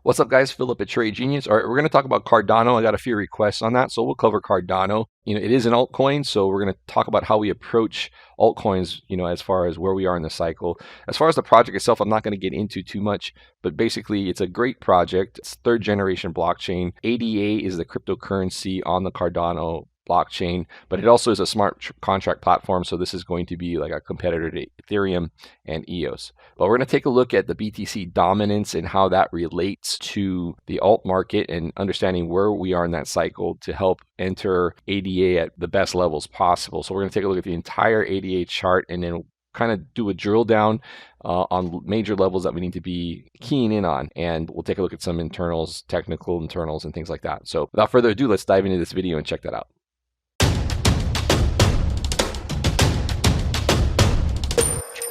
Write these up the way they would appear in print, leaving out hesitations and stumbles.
What's up, guys? Philip at Trade Genius. All right, we're going to talk about Cardano. I got a few requests on that, so we'll cover Cardano. It is an altcoin, so we're going to talk about how we approach altcoins, as far as where we are in the cycle. As far as the project itself, I'm not going to get into too much, but basically it's a great project. It's third generation blockchain. ADA is the cryptocurrency on the Cardano blockchain, but it also is a smart contract platform. So this is going to be like a competitor to Ethereum and EOS. But we're going to take a look at the BTC dominance and how that relates to the alt market and understanding where we are in that cycle to help enter ADA at the best levels possible. So we're going to take a look at the entire ADA chart and then kind of do a drill down on major levels that we need to be keying in on. And we'll take a look at some internals, technical internals, and things like that. So without further ado, let's dive into this video and check that out.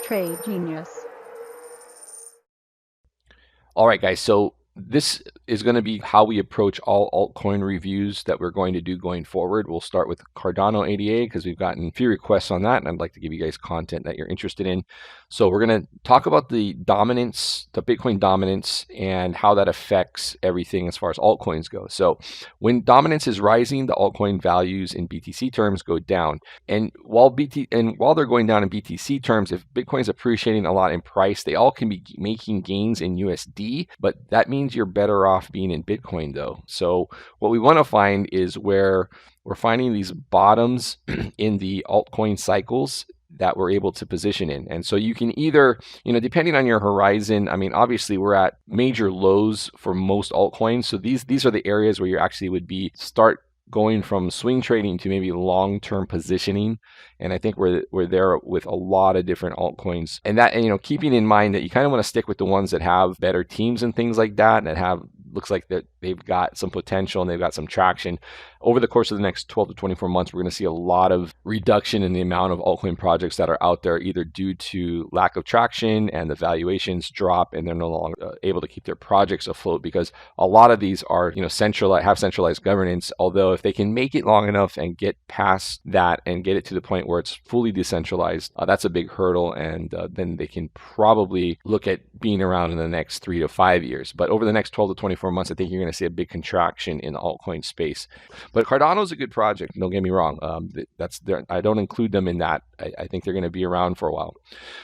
Trade Genius. All right, guys. So this is going to be how we approach all altcoin reviews that we're going to do going forward. We'll start with Cardano ADA because we've gotten a few requests on that, and I'd like to give you guys content that you're interested in. So we're going to talk about the dominance, the Bitcoin dominance, and how that affects everything as far as altcoins go. So when dominance is rising, the altcoin values in BTC terms go down. And while they're going down in BTC terms, if Bitcoin's appreciating a lot in price, they all can be making gains in USD, but that means you're better off being in Bitcoin though. So what we want to find is where we're finding these bottoms in the altcoin cycles that we're able to position in. And so you can either, depending on your horizon, I mean, obviously we're at major lows for most altcoins. So these are the areas where you actually would start going from swing trading to maybe long-term positioning. And I think we're there with a lot of different altcoins. And that, keeping in mind that you kind of want to stick with the ones that have better teams and things like that, and that looks like that they've got some potential and they've got some traction. Over the course of the next 12 to 24 months, we're going to see a lot of reduction in the amount of altcoin projects that are out there, either due to lack of traction and the valuations drop and they're no longer able to keep their projects afloat, because a lot of these are, have centralized governance. Although if they can make it long enough and get past that and get it to the point where it's fully decentralized, that's a big hurdle. And then they can probably look at being around in the next 3 to 5 years. But over the next 12 to 24 months, I think you're going to see a big contraction in the altcoin space. But Cardano is a good project. Don't get me wrong. I don't include them in that. I think they're going to be around for a while.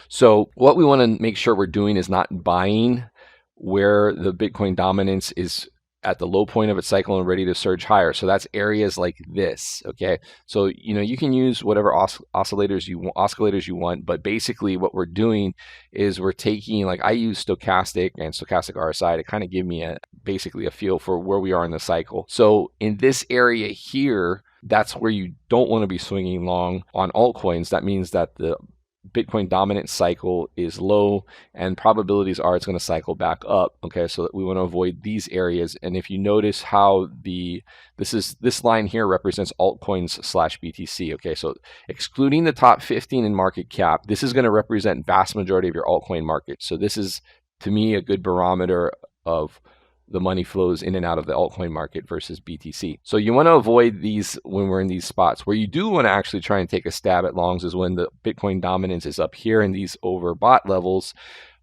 So what we want to make sure we're doing is not buying where the Bitcoin dominance is at the low point of its cycle and ready to surge higher. So that's areas like this. Okay. So, you can use whatever oscillators you want, but basically what we're doing is we're taking, like I use stochastic and stochastic RSI to kind of give me basically a feel for where we are in the cycle. So in this area here, that's where you don't want to be swinging long on altcoins. That means that the Bitcoin dominant cycle is low and probabilities are it's going to cycle back up. Okay, so we want to avoid these areas. And if you notice how this line here represents altcoins / BTC. Okay, so excluding the top 15 in market cap, this is going to represent vast majority of your altcoin market. So this is, to me, a good barometer of the money flows in and out of the altcoin market versus BTC. So you want to avoid these when we're in these spots. Where you do want to actually try and take a stab at longs is when the Bitcoin dominance is up here in these overbought levels,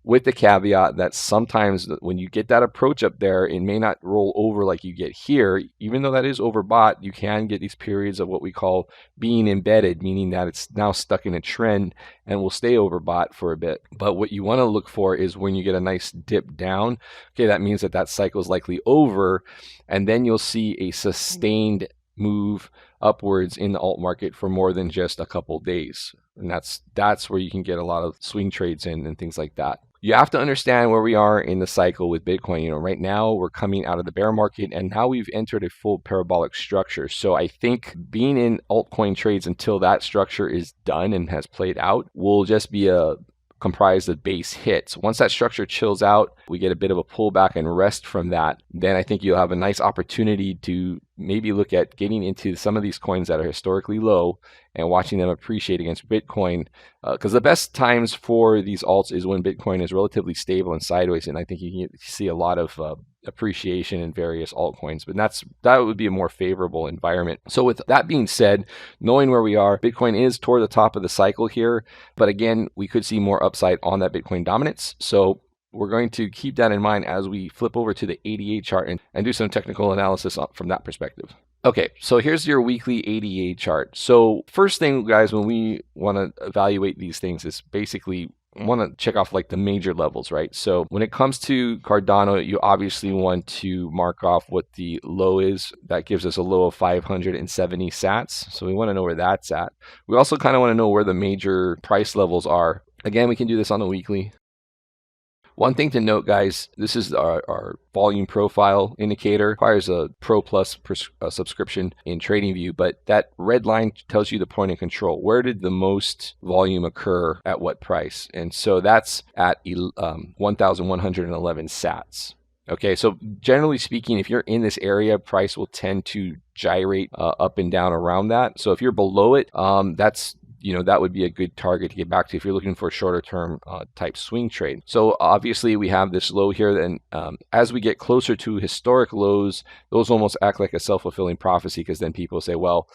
with the caveat that sometimes when you get that approach up there, it may not roll over like you get here. Even though that is overbought, you can get these periods of what we call being embedded, meaning that it's now stuck in a trend and will stay overbought for a bit. But what you want to look for is when you get a nice dip down, okay, that means that cycle is likely over, and then you'll see a sustained move upwards in the alt market for more than just a couple days. And that's where you can get a lot of swing trades in and things like that. You have to understand where we are in the cycle with Bitcoin. Right now we're coming out of the bear market and now we've entered a full parabolic structure. So I think being in altcoin trades until that structure is done and has played out will just be comprised of base hits. Once that structure chills out, we get a bit of a pullback and rest from that, then I think you'll have a nice opportunity to maybe look at getting into some of these coins that are historically low and watching them appreciate against Bitcoin. Because the best times for these alts is when Bitcoin is relatively stable and sideways, and I think you can see a lot of appreciation in various altcoins, but that would be a more favorable environment. So with that being said, knowing where we are, Bitcoin is toward the top of the cycle here, but again, we could see more upside on that Bitcoin dominance. So we're going to keep that in mind as we flip over to the ADA chart and do some technical analysis from that perspective. Okay, so here's your weekly ADA chart. So first thing, guys, when we want to evaluate these things is basically want to check off like the major levels, right? So when it comes to Cardano, you obviously want to mark off what the low is. That gives us a low of 570 sats. So we want to know where that's at. We also kind of want to know where the major price levels are. Again, we can do this on the weekly. One thing to note, guys, this is our volume profile indicator. Requires a Pro Plus subscription in TradingView, but that red line tells you the point of control. Where did the most volume occur at what price? And so that's at 1,111 sats. Okay, so generally speaking, if you're in this area, price will tend to gyrate up and down around that. So if you're below it, that would be a good target to get back to if you're looking for a shorter term type swing trade. So obviously we have this low here, and as we get closer to historic lows, those almost act like a self-fulfilling prophecy, because then people say, well,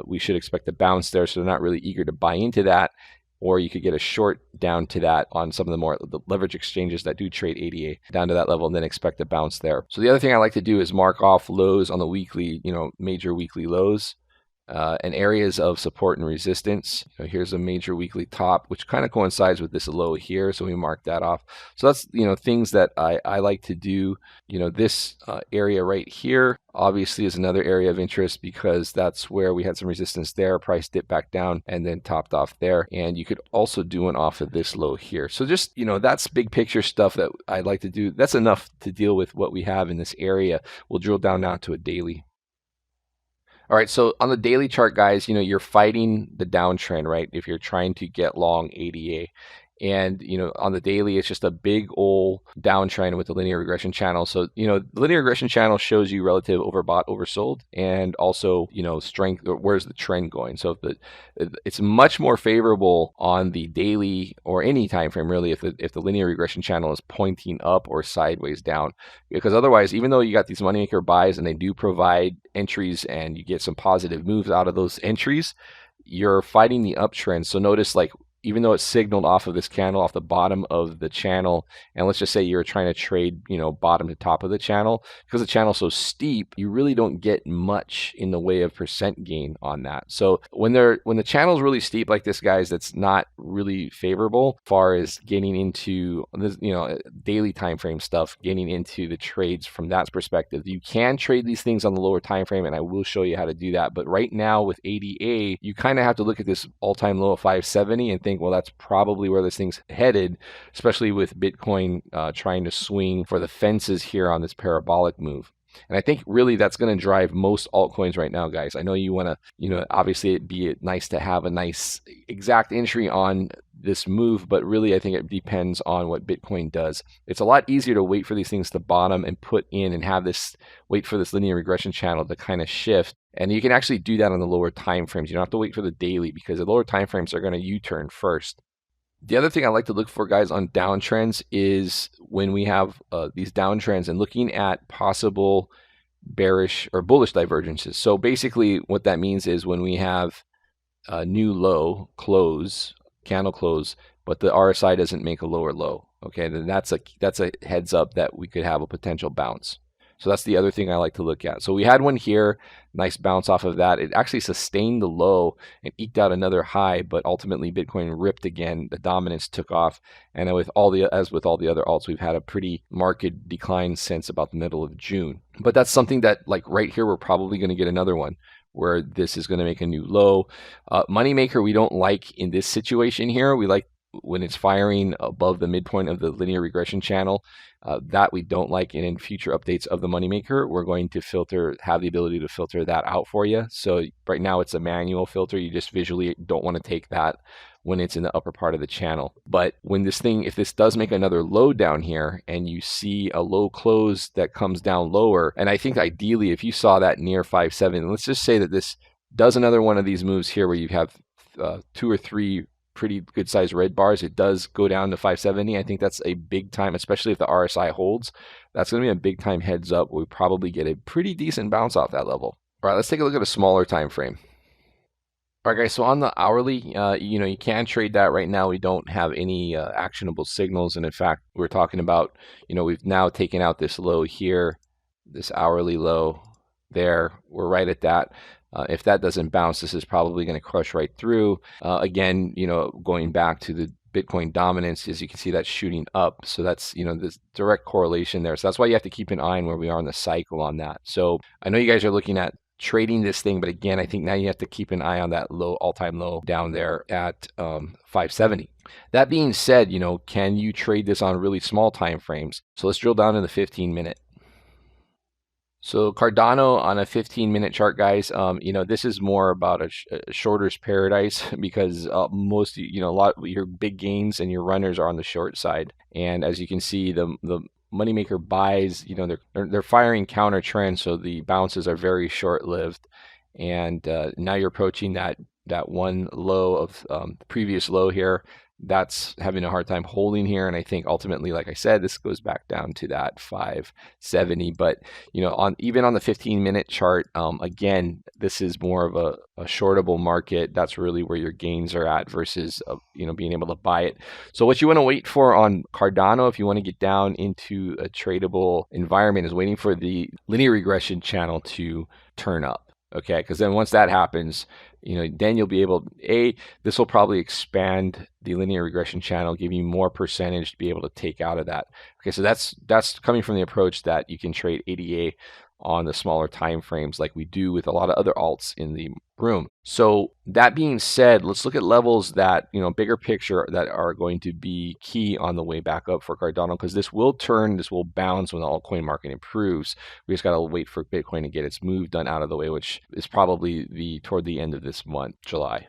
we should expect a bounce there, so they're not really eager to buy into that. Or you could get a short down to that on some of the leverage exchanges that do trade ADA down to that level, and then expect a bounce there. So the other thing I like to do is mark off lows on the weekly, major weekly lows. And areas of support and resistance. Here's a major weekly top, which kind of coincides with this low here, so we mark that off. So that's things that I like to do. This area right here obviously is another area of interest, because that's where we had some resistance there. Price dipped back down and then topped off there. And you could also do one off of this low here. So just, that's big picture stuff that I like to do. That's enough to deal with what we have in this area. We'll drill down now to a daily. All right, so on the daily chart, guys, you're fighting the downtrend, right? If you're trying to get long ADA. And, on the daily, it's just a big old downtrend with the linear regression channel. So, the linear regression channel shows you relative overbought, oversold, and also, strength, or where's the trend going. So it's much more favorable on the daily or any time frame, really, if the linear regression channel is pointing up or sideways down. Because otherwise, even though you got these moneymaker buys and they do provide entries and you get some positive moves out of those entries, you're fighting the uptrend. So notice, like, even though it's signaled off of this candle, off the bottom of the channel, and let's just say you're trying to trade, bottom to top of the channel, because the channel's so steep, you really don't get much in the way of percent gain on that. So when the channel's really steep like this, guys, that's not really favorable as far as getting into this, daily time frame stuff, getting into the trades from that perspective. You can trade these things on the lower time frame, and I will show you how to do that. But right now with ADA, you kind of have to look at this all-time low of 570 and think, well, that's probably where this thing's headed, especially with Bitcoin trying to swing for the fences here on this parabolic move. And I think really that's going to drive most altcoins right now, guys. I know you want to, obviously it'd be nice to have a nice exact entry on this move, but really I think it depends on what Bitcoin does. It's a lot easier to wait for these things to bottom and put in and have this, wait for this linear regression channel to kind of shift. And you can actually do that on the lower time frames. You don't have to wait for the daily, because the lower time frames are going to U-turn first. The other thing I like to look for, guys, on downtrends is when we have these downtrends and looking at possible bearish or bullish divergences. So basically what that means is when we have a new low candle close, but the RSI doesn't make a lower low, okay, then that's a heads up that we could have a potential bounce. So that's the other thing I like to look at. So we had one here, nice bounce off of that. It actually sustained the low and eked out another high, but ultimately Bitcoin ripped again. The dominance took off, and as with all the other alts, we've had a pretty marked decline since about the middle of June. But that's something that, like right here, we're probably going to get another one where this is going to make a new low. Moneymaker we don't like in this situation here. We like when it's firing above the midpoint of the linear regression channel. That we don't like, and in future updates of the moneymaker, we're going to have the ability to filter that out for you. So right now it's a manual filter. You just visually don't want to take that when it's in the upper part of the channel. But when if this does make another low down here and you see a low close that comes down lower, and I think ideally if you saw that near 5.7, let's just say that this does another one of these moves here where you have 2 or 3 pretty good sized red bars, it does go down to 570. I think that's a big time, especially if the RSI holds. That's going to be a big time heads up. We probably get a pretty decent bounce off that level. All right, let's take a look at a smaller time frame. All right, guys. So on the hourly, you can trade that right now. We don't have any actionable signals, and in fact, we're talking about, we've now taken out this low here, this hourly low there. We're right at that. If that doesn't bounce, this is probably going to crush right through. Again, going back to the Bitcoin dominance, as you can see, that's shooting up. So that's, this direct correlation there. So that's why you have to keep an eye on where we are in the cycle on that. So I know you guys are looking at trading this thing, but again, I think now you have to keep an eye on that low, all-time low down there at 570. That being said, can you trade this on really small time frames? So let's drill down to the 15-minute. So Cardano on a 15-minute chart, guys, this is more about a shorter's paradise because most, a lot of your big gains and your runners are on the short side. And as you can see, the moneymaker buys, they're firing counter trends, so the bounces are very short-lived. And now you're approaching that one low of the previous low here. That's having a hard time holding here, and I think ultimately, like I said, this goes back down to that 570. But even on the 15-minute chart, again, this is more of a shortable market. That's really where your gains are at versus being able to buy it. So what you want to wait for on Cardano, if you want to get down into a tradable environment, is waiting for the linear regression channel to turn up. Okay, because then once that happens, then you'll be able, this will probably expand the linear regression channel, give you more percentage to be able to take out of that. Okay, so that's coming from the approach that you can trade ADA on the smaller time frames like we do with a lot of other alts in the room. So that being said, let's look at levels that, bigger picture, that are going to be key on the way back up for Cardano, because this will bounce when the altcoin market improves. We just got to wait for Bitcoin to get its move done out of the way, which is probably toward the end of this month, July.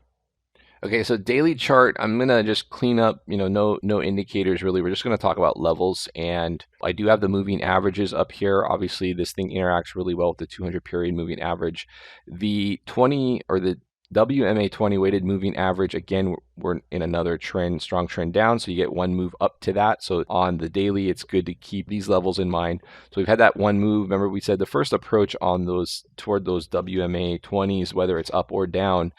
Okay, so daily chart, I'm gonna just clean up, no indicators really. We're just gonna talk about levels, and I do have the moving averages up here. Obviously, this thing interacts really well with the 200 period moving average. The 20 or the WMA 20 weighted moving average, again, we're in another strong trend down, so you get one move up to that. So on the daily, it's good to keep these levels in mind. So we've had that one move. Remember, we said the first approach on toward those WMA 20s, whether it's up or down,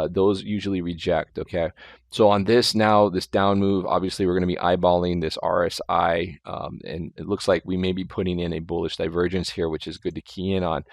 those usually reject. Okay, so on this down move, obviously we're going to be eyeballing this RSI, and it looks like we may be putting in a bullish divergence here, which is good to key in on.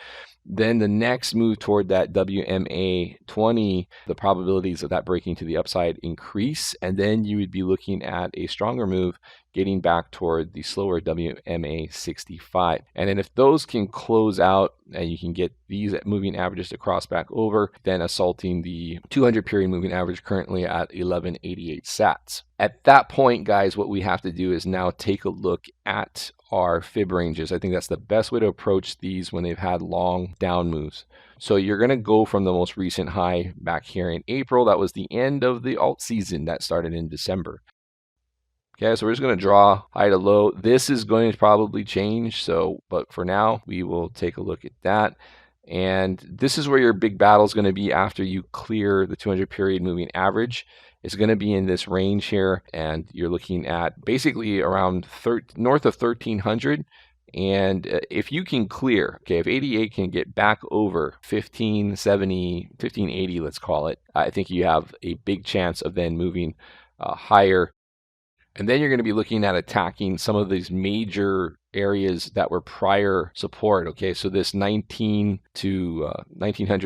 Then the next move toward that WMA 20, the probabilities of that breaking to the upside increase, and then you would be looking at a stronger move getting back toward the slower WMA 65. And then if those can close out and you can get these moving averages to cross back over, then assaulting the 200 period moving average currently at 1188 sats. At that point, guys, what we have to do is now take a look at our fib ranges. I think that's the best way to approach these when they've had long down moves. So you're going to go from the most recent high back here in April. That was the end of the alt season that started in December. Okay, so we're just going to draw high to low. This is going to probably change, but for now, we will take a look at that. And this is where your big battle is going to be after you clear the 200 period moving average. It's going to be in this range here, and you're looking at basically around north of 1300. And if you can clear, okay, if 88 can get back over 1570, 1580, let's call it, I think you have a big chance of then moving higher. And then you're going to be looking at attacking some of these major areas that were prior support. Okay, so this 1900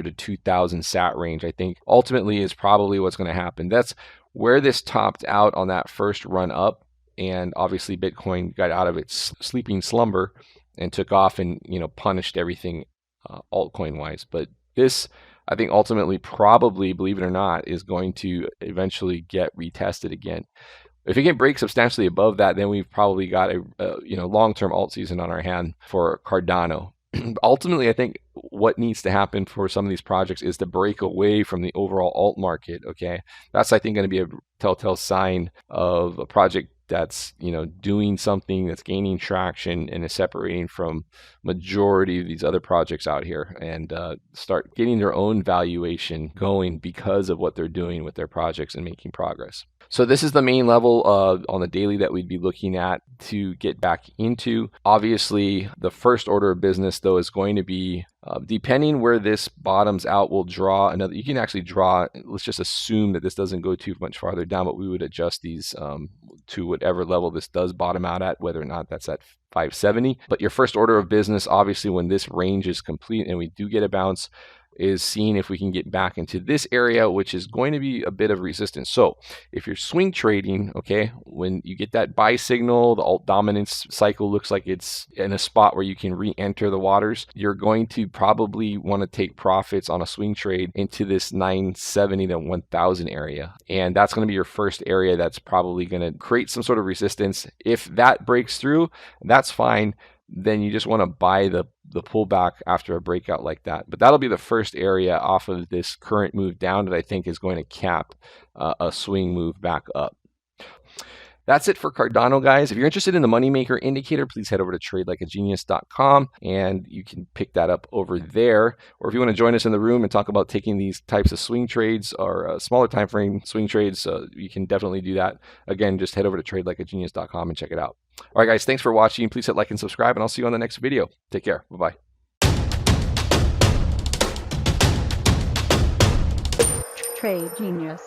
to 2000 sat range, I think ultimately is probably what's going to happen. That's where this topped out on that first run up. And obviously Bitcoin got out of its sleeping slumber and took off and, punished everything altcoin wise. But this, I think ultimately, probably, believe it or not, is going to eventually get retested again. If it can break substantially above that, then we've probably got a long-term alt season on our hand for Cardano. Ultimately, I think what needs to happen for some of these projects is to break away from the overall alt market. Okay, that's, I think, going to be a telltale sign of a project that's doing something that's gaining traction and is separating from majority of these other projects out here, and start getting their own valuation going because of what they're doing with their projects and making progress. So this is the main level on the daily that we'd be looking at to get back into. Obviously, the first order of business, though, is going to be Depending where this bottoms out, we'll draw another. You can actually draw, let's just assume that this doesn't go too much farther down, but we would adjust these to whatever level this does bottom out at, whether or not that's at 570. But your first order of business, obviously, when this range is complete and we do get a bounce, is seeing if we can get back into this area, which is going to be a bit of resistance. So if you're swing trading, okay, when you get that buy signal, the alt dominance cycle looks like it's in a spot where you can re-enter the waters, you're going to probably want to take profits on a swing trade into this 970 to 1000 area. And that's going to be your first area that's probably going to create some sort of resistance. If that breaks through, that's fine. Then you just want to buy the pullback after a breakout like that. But that'll be the first area off of this current move down that I think is going to cap a swing move back up. That's it for Cardano, guys. If you're interested in the moneymaker indicator, please head over to tradelikeagenius.com and you can pick that up over there. Or if you want to join us in the room and talk about taking these types of swing trades or smaller time frame swing trades, you can definitely do that. Again, just head over to tradelikeagenius.com and check it out. All right, guys, thanks for watching. Please hit like and subscribe, and I'll see you on the next video. Take care. Bye-bye. Trade Genius.